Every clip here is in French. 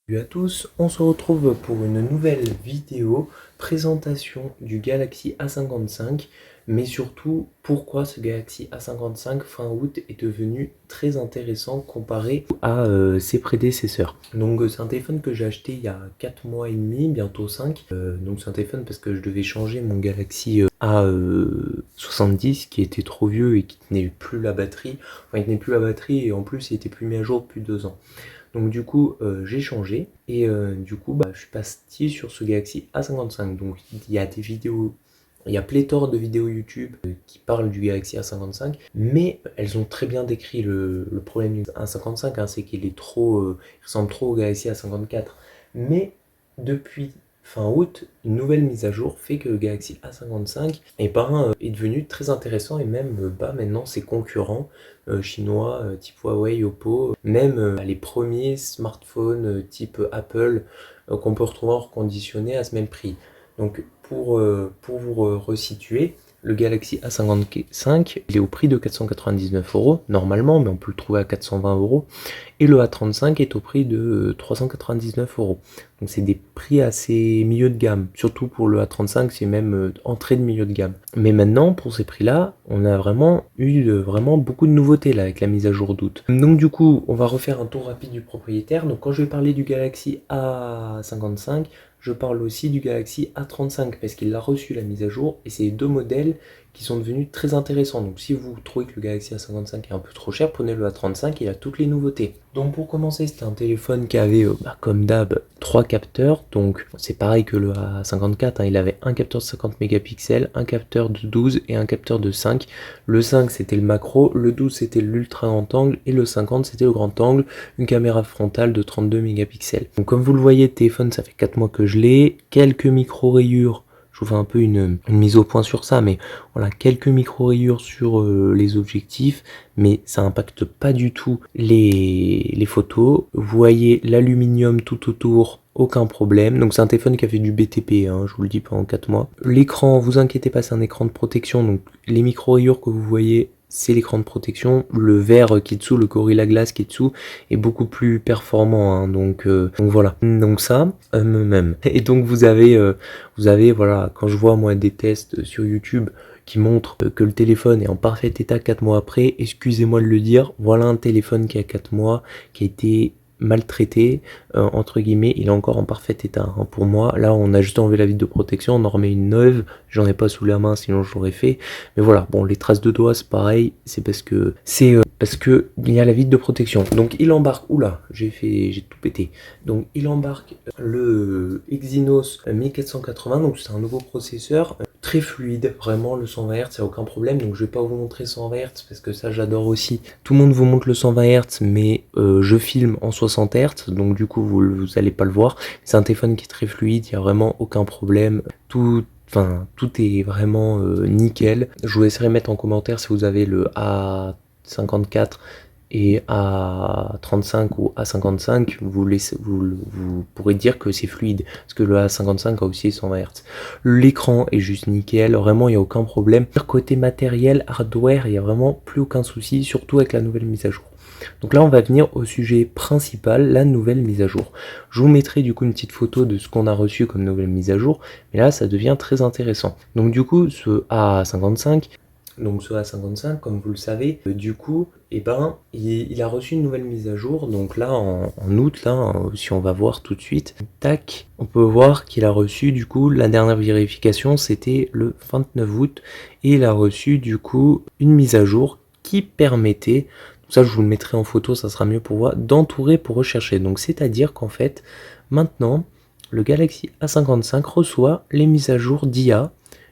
Salut à tous, on se retrouve pour une nouvelle vidéo présentation du Galaxy A55, mais surtout pourquoi ce Galaxy A55 fin août est devenu très intéressant comparé à ses prédécesseurs. Donc c'est un téléphone que j'ai acheté il y a 4 mois et demi, bientôt 5. Donc c'est un téléphone parce que je devais changer mon Galaxy A70 qui était trop vieux et qui tenait plus la batterie. Enfin il tenait plus la batterie et en plus il était plus mis à jour depuis 2 ans. Donc du coup j'ai changé et du coup je suis parti sur ce Galaxy A55. Donc il y a des vidéos, il y a pléthore de vidéos YouTube qui parlent du Galaxy A55, mais elles ont très bien décrit le problème du A55, hein, c'est qu'il est trop, il ressemble trop au Galaxy A54. Mais depuis fin août, une nouvelle mise à jour fait que le Galaxy A55 est devenu très intéressant et même maintenant ses concurrents chinois type Huawei, Oppo, même les premiers smartphones type Apple qu'on peut retrouver en reconditionné à ce même prix. Donc pour vous resituer, le Galaxy A55, il est au prix de 499 € normalement, mais on peut le trouver à 420 €. Et le A35 est au prix de 399 €. Donc c'est des prix assez milieu de gamme. Surtout pour le A35, c'est même entrée de milieu de gamme. Mais maintenant, pour ces prix-là, on a vraiment eu vraiment beaucoup de nouveautés là avec la mise à jour d'août. Donc du coup, on va refaire un tour rapide du propriétaire. Donc quand je vais parler du Galaxy A55, je parle aussi du Galaxy A35 parce qu'il a reçu la mise à jour et c'est les deux modèles qui sont devenus très intéressants. Donc si vous trouvez que le Galaxy A55 est un peu trop cher, prenez le A35, il a toutes les nouveautés. Donc pour commencer, c'était un téléphone qui avait comme d'hab 3 capteurs. Donc c'est pareil que le A54, hein, il avait un capteur de 50 mégapixels, un capteur de 12 et un capteur de 5. Le 5 c'était le macro, le 12 c'était l'ultra grand angle et le 50 c'était le grand angle, une caméra frontale de 32 mégapixels. Donc comme vous le voyez, le téléphone ça fait 4 mois que je l'ai, quelques micro-rayures. Je vous fais un peu une mise au point sur ça, mais voilà, quelques micro-rayures sur les objectifs, mais ça impacte pas du tout les photos. Vous voyez l'aluminium tout autour, aucun problème. Donc c'est un téléphone qui a fait du BTP, hein, je vous le dis, pendant 4 mois. L'écran, vous inquiétez pas, c'est un écran de protection, donc les micro-rayures que vous voyez, c'est l'écran de protection. Le verre qui est dessous, le Gorilla Glass qui est dessous, est beaucoup plus performant, hein, donc voilà. Donc ça, même. Et donc vous avez voilà, quand je vois moi des tests sur YouTube qui montrent que le téléphone est en parfait état 4 mois après, excusez-moi de le dire, voilà un téléphone qui a 4 mois, qui a été maltraité, entre guillemets, il est encore en parfait état, hein, pour moi. Là on a juste enlevé la vitre de protection, on en remet une neuve, j'en ai pas sous la main sinon je l'aurais fait, mais voilà, bon, les traces de doigts c'est pareil, c'est parce que il y a la vitre de protection. Donc il embarque, oula, j'ai tout pété, donc il embarque le Exynos 1480, donc c'est un nouveau processeur, très fluide, vraiment le 120 Hz, il n'y a aucun problème. Donc je vais pas vous montrer 120 Hz parce que ça j'adore aussi. Tout le monde vous montre le 120 Hz, mais je filme en 60 Hz, donc du coup vous allez pas le voir. C'est un téléphone qui est très fluide, il n'y a vraiment aucun problème. Tout est vraiment nickel. Je vous laisserai mettre en commentaire si vous avez le A54 et A35 ou A55, vous pourrez dire que c'est fluide, parce que le A55 a aussi 120 Hz. L'écran est juste nickel, vraiment il n'y a aucun problème. Côté matériel, hardware, il n'y a vraiment plus aucun souci, surtout avec la nouvelle mise à jour. Donc là on va venir au sujet principal, la nouvelle mise à jour. Je vous mettrai du coup une petite photo de ce qu'on a reçu comme nouvelle mise à jour, mais là ça devient très intéressant. Donc du coup ce A55, comme vous le savez, du coup, il a reçu une nouvelle mise à jour. Donc là, en août, là, si on va voir tout de suite, tac, on peut voir qu'il a reçu, du coup, la dernière vérification, c'était le 29 août, et il a reçu, du coup, une mise à jour qui permettait, ça je vous le mettrai en photo, ça sera mieux pour voir, d'entourer pour rechercher. Donc c'est-à-dire qu'en fait, maintenant, le Galaxy A55 reçoit les mises à jour d'IA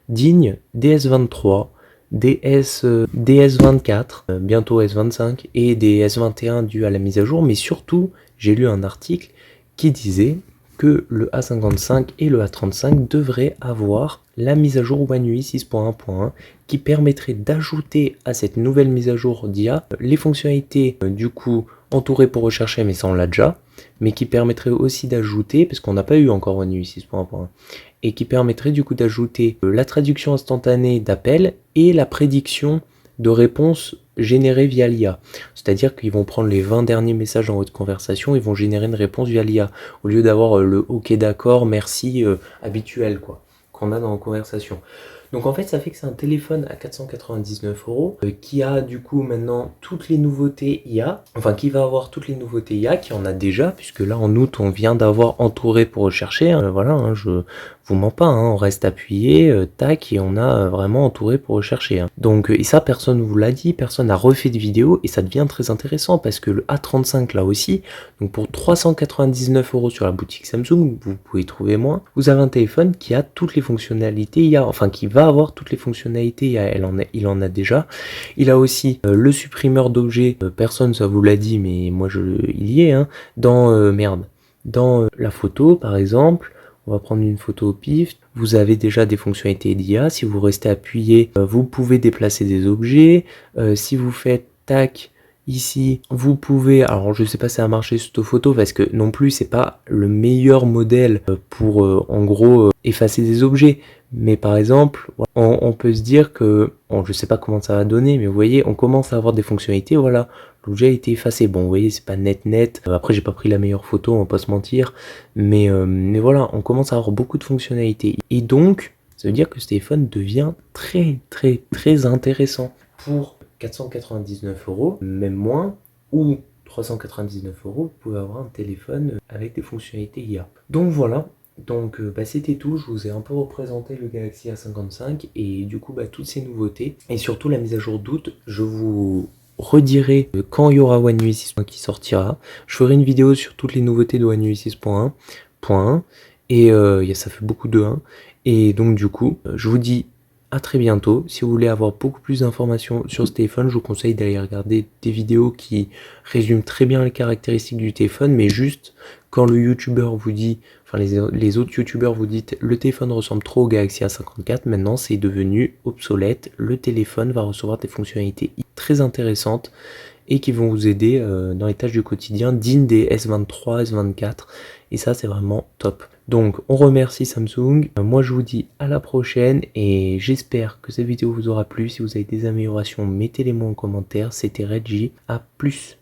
dignes des S23, des DS24, bientôt S25 et des S21 dus à la mise à jour, mais surtout j'ai lu un article qui disait que le A55 et le A35 devraient avoir la mise à jour One UI 6.1.1 qui permettrait d'ajouter à cette nouvelle mise à jour d'IA les fonctionnalités du coup entourées pour rechercher, mais ça on l'a déjà, mais qui permettrait aussi d'ajouter, parce qu'on n'a pas eu encore One UI 6.1.1, et qui permettrait du coup d'ajouter la traduction instantanée d'appel et la prédiction de réponse générés via l'IA. C'est-à-dire qu'ils vont prendre les 20 derniers messages dans votre conversation, ils vont générer une réponse via l'IA, au lieu d'avoir le OK d'accord, merci habituel quoi, qu'on a dans la conversation. Donc en fait ça fait que c'est un téléphone à 499 € qui a du coup maintenant toutes les nouveautés IA, enfin qui va avoir toutes les nouveautés IA, qui en a déjà, puisque là en août on vient d'avoir Entouré pour rechercher, hein, voilà, hein, je vous mens pas, hein, on reste appuyé, tac, et on a vraiment Entouré pour rechercher. Hein. Donc et ça personne vous l'a dit, personne n'a refait de vidéo, et ça devient très intéressant parce que le A35 là aussi, donc pour 399 € sur la boutique Samsung, vous pouvez trouver moins, vous avez un téléphone qui a toutes les fonctionnalités IA, enfin qui va avoir toutes les fonctionnalités IA, il en a déjà. Il a aussi le supprimeur d'objets, personne ça vous l'a dit, mais moi il y est, hein, dans dans la photo par exemple. On va prendre une photo au pif. Vous avez déjà des fonctionnalités d'IA. Si vous restez appuyé, vous pouvez déplacer des objets. Si vous faites tac ici, vous pouvez, alors je sais pas si ça a marché sur cette photo parce que non plus c'est pas le meilleur modèle pour en gros effacer des objets. Mais par exemple, on peut se dire que, bon, je sais pas comment ça va donner, mais vous voyez, on commence à avoir des fonctionnalités, voilà, l'objet a été effacé. Bon, vous voyez, c'est pas net. Après, j'ai pas pris la meilleure photo, on va pas se mentir. Mais voilà, on commence à avoir beaucoup de fonctionnalités. Et donc, ça veut dire que ce téléphone devient très intéressant. Pour 499 €, même moins, ou 399 €, vous pouvez avoir un téléphone avec des fonctionnalités IA. Donc voilà. Donc c'était tout, je vous ai un peu représenté le Galaxy A55 et du coup toutes ces nouveautés et surtout la mise à jour d'août. Je vous redirai quand il y aura One UI 6.1 qui sortira. Je ferai une vidéo sur toutes les nouveautés de One UI 6.1 et ça fait beaucoup de 1. Et donc du coup je vous dis à très bientôt. Si vous voulez avoir beaucoup plus d'informations sur ce téléphone, je vous conseille d'aller regarder des vidéos qui résument très bien les caractéristiques du téléphone, mais juste quand le youtubeur vous dit, enfin les autres youtubeurs vous disent le téléphone ressemble trop au Galaxy A54, maintenant c'est devenu obsolète, le téléphone va recevoir des fonctionnalités très intéressantes et qui vont vous aider dans les tâches du quotidien dignes des S23, S24, et ça c'est vraiment top. Donc on remercie Samsung, moi je vous dis à la prochaine et j'espère que cette vidéo vous aura plu. Si vous avez des améliorations, mettez-les moi en commentaire. C'était Reggie, à plus.